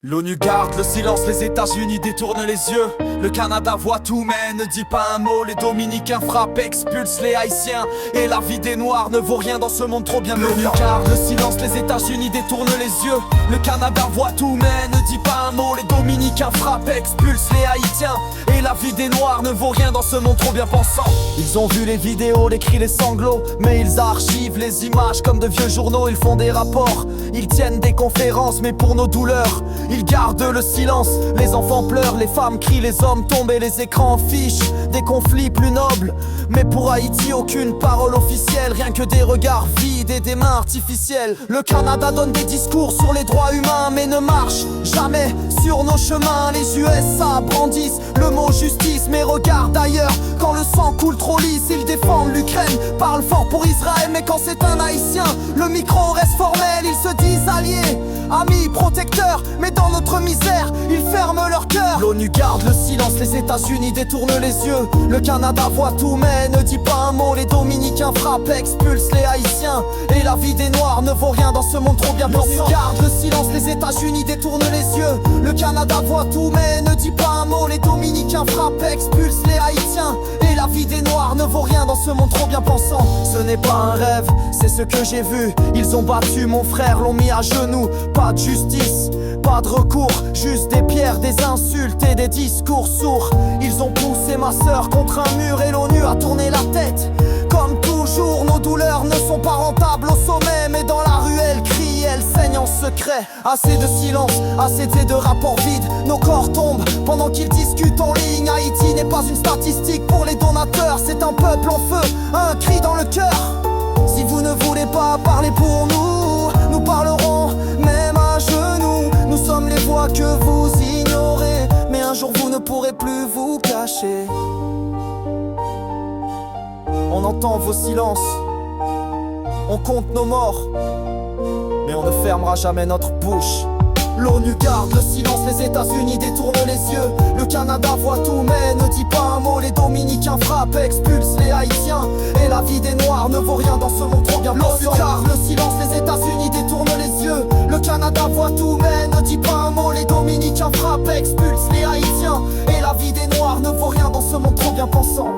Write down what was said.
L'ONU garde le silence, les États-Unis détournent les yeux. Le Canada voit tout mais ne dit pas un mot. Les Dominicains frappent, expulsent les Haïtiens. Et la vie des Noirs ne vaut rien dans ce monde trop bien mené. L'ONU garde le silence, les États-Unis détournent les yeux. Le Canada voit tout mais ne dit pas un mot. Les Dominicains frappent, expulsent les Haïtiens. Et la vie des Noirs ne vaut rien dans ce monde trop bien pensant. Ils ont vu les vidéos, les cris, les sanglots, mais ils archivent les images comme de vieux journaux. Ils font des rapports, ils tiennent des conférences, mais pour nos douleurs ils gardent le silence. Les enfants pleurent, les femmes crient, les hommes tombent et les écrans fichent des conflits plus nobles. Mais pour Haïti, aucune parole officielle, rien que des regards vides et des mains artificielles. Le Canada donne des discours sur les droits humains, mais ne marche jamais sur nos chemins. Les USA brandissent le mot justice, mais regardent ailleurs quand le sang coule trop lisse. Ils défendent l'Ukraine, parlent fort pour Israël, mais quand c'est un Haïtien, le micro reste formel. Ils se disent alliés, amis, protecteurs, mais dans notre misère, ils ferment leur cœur. L'ONU garde le silence, les États-Unis détournent les yeux. Le Canada voit tout mais ne dit pas un mot. Les Dominicains frappent, expulsent les Haïtiens. Et la vie des Noirs ne vaut rien dans ce monde trop bien pensant. L'ONU garde le silence, les États-Unis détournent les yeux. Le Canada voit tout mais ne dit pas un mot. Les Dominicains frappent, expulsent les Haïtiens. Et la vie des Noirs ne vaut rien dans ce monde trop bien pensant. Ce n'est pas un rêve, c'est ce que j'ai vu. Ils ont battu mon frère, l'ont mis à genoux. Pas de justice, pas de recours, juste des pierres, des insultes et des discours sourds. Ils ont poussé ma sœur contre un mur et l'ONU a tourné la tête. Comme toujours, nos douleurs ne sont pas rentables au sommet, mais dans la rue elles crient, elles saignent en secret. Assez de silence, assez de rapports vides. Nos corps tombent pendant qu'ils discutent en ligne. Haïti n'est pas une statistique pour les donateurs, c'est un peuple en feu, un cri dans le cœur. Si vous ne voulez pas parler pour nous, nous parlerons même à genoux. Nous sommes les voix que vous ignorez, mais un jour vous ne pourrez plus vous cacher. On entend vos silences, on compte nos morts, mais on ne fermera jamais notre bouche. L'ONU garde le silence, les États-Unis détournent les yeux. Le Canada voit tout mais ne dit pas un mot. Les Dominicains frappent, expulsent les Haïtiens. Et la vie des Noirs ne vaut rien dans ce monde trop bien pensant. L'ONU garde le silence, les États-Unis détournent les yeux. Le Canada voit tout mais ne dit pas un mot. Les Dominicains frappent, expulsent les Haïtiens. Et la vie des Noirs ne vaut rien dans ce monde trop bien pensant.